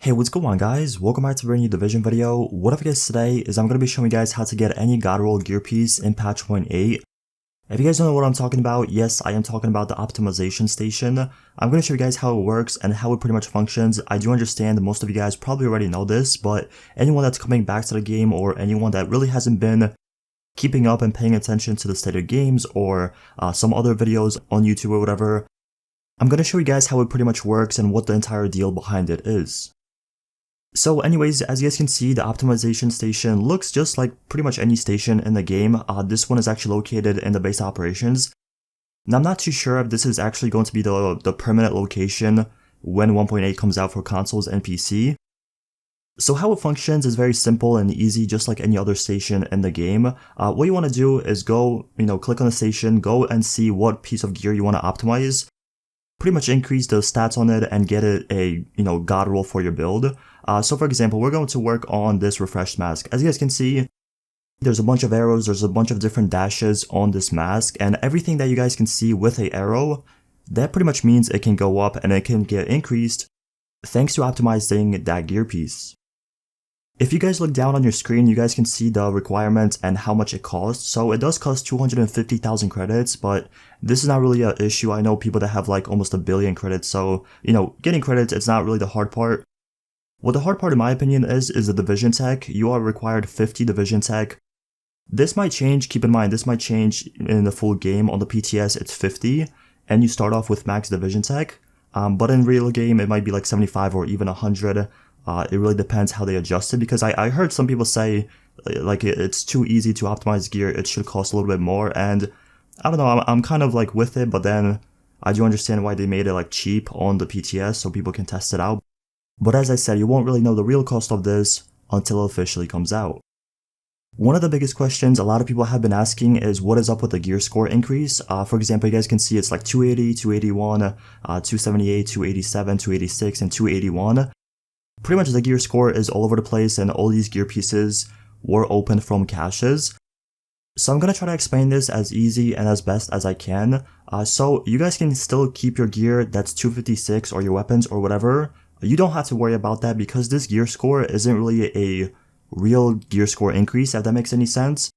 Hey, what's going on guys? Welcome back to a brand new Division video. What up guys, today is I'm going to be showing you guys how to get any God Roll gear piece in patch 1.8. If you guys don't know what I'm talking about, yes, I am talking about the optimization station. I'm going to show you guys how it works and how it pretty much functions. I do understand most of you guys probably already know this, but anyone that's coming back to the game or anyone that really hasn't been keeping up and paying attention to the state of games or some other videos on YouTube or whatever, I'm going to show you guys how it pretty much works and what the entire deal behind it is. So anyways, as you guys can see, the optimization station looks just like pretty much any station in the game. This one is actually located in the base operations. Now I'm not too sure if this is actually going to be the permanent location when 1.8 comes out for consoles and PC. So how it functions is very simple and easy, just like any other station in the game. What you want to do is go, click on the station, go and see what piece of gear you want to optimize. Pretty much increase the stats on it and get it a, God roll for your build. So for example, we're going to work on this refreshed mask. As you guys can see, there's a bunch of arrows, there's a bunch of different dashes on this mask, and everything that you guys can see with an arrow, that pretty much means it can go up and it can get increased thanks to optimizing that gear piece. If you guys look down on your screen, you guys can see the requirements and how much it costs. So it does cost 250,000 credits, but this is not really an issue. I know people that have like almost 1 billion credits, so, getting credits, it's not really the hard part. What the hard part in my opinion is the division tech. You are required 50 division tech. This might change, keep in mind, this might change in the full game. On the PTS, it's 50, and you start off with max division tech. But in real game, it might be like 75 or even 100. It really depends how they adjust it, because I heard some people say like it's too easy to optimize gear, it should cost a little bit more, and I don't know, I'm kind of like with it, but then I do understand why they made it like cheap on the PTS so people can test it out. But as I said, you won't really know the real cost of this until it officially comes out. One of the biggest questions a lot of people have been asking is what is up with the gear score increase. For example, you guys can see it's like 280, 281, 278, 287, 286, and 281. Pretty much the gear score is all over the place, and all these gear pieces were opened from caches. So I'm going to try to explain this as easy and as best as I can. So you guys can still keep your gear that's 256 or your weapons or whatever. You don't have to worry about that because this gear score isn't really a real gear score increase, if that makes any sense.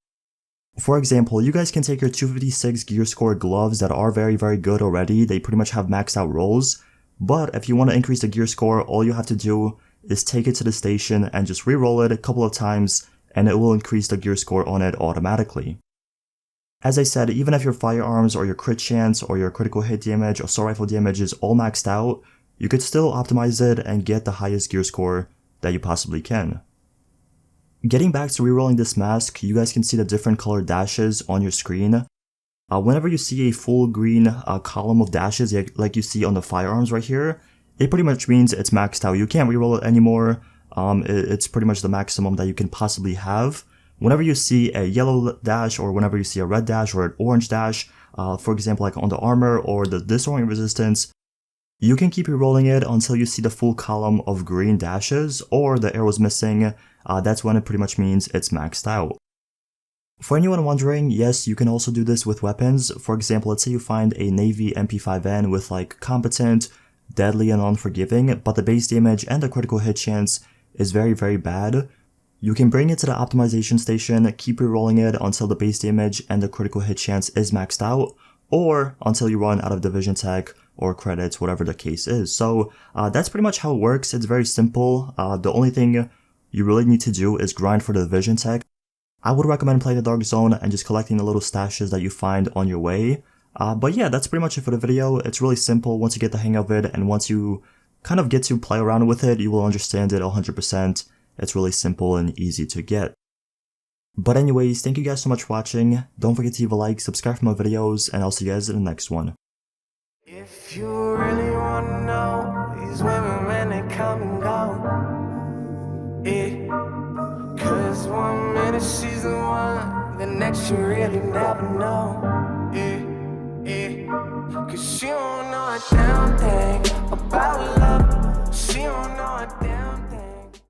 For example, you guys can take your 256 gear score gloves that are very, very good already. They pretty much have maxed out rolls. But if you want to increase the gear score, all you have to do is take it to the station and just re-roll it a couple of times, and it will increase the gear score on it automatically. As I said, even if your firearms or your crit chance or your critical hit damage or assault rifle damage is all maxed out, you could still optimize it and get the highest gear score that you possibly can. Getting back to re-rolling this mask, you guys can see the different colored dashes on your screen. Whenever you see a full green column of dashes like you see on the firearms right here, it pretty much means it's maxed out. You can't re-roll it anymore. It's pretty much the maximum that you can possibly have. Whenever you see a yellow dash or whenever you see a red dash or an orange dash, for example like on the armor or the disorienting resistance, you can keep re-rolling it until you see the full column of green dashes or the arrows missing. That's when it pretty much means it's maxed out. For anyone wondering, yes, you can also do this with weapons. For example, let's say you find a Navy MP5N with like competent, deadly, and unforgiving, but the base damage and the critical hit chance is very, very bad. You can bring it to the optimization station, keep re-rolling it until the base damage and the critical hit chance is maxed out, or until you run out of division tech or credits, whatever the case is. So that's pretty much how it works. It's very simple. The only thing you really need to do is grind for the division tech. I would recommend playing the Dark Zone and just collecting the little stashes that you find on your way. But yeah, that's pretty much it for the video. It's really simple once you get the hang of it, and once you kind of get to play around with it, you will understand it 100%. It's really simple and easy to get. But anyways, thank you guys so much for watching. Don't forget to leave a like, subscribe for more videos, and I'll see you guys in the next one. If you really wanna know these women when they come and go, cause 1 minute she's the one, the next you really never know, cause she don't know a damn thing about love, she don't know a damn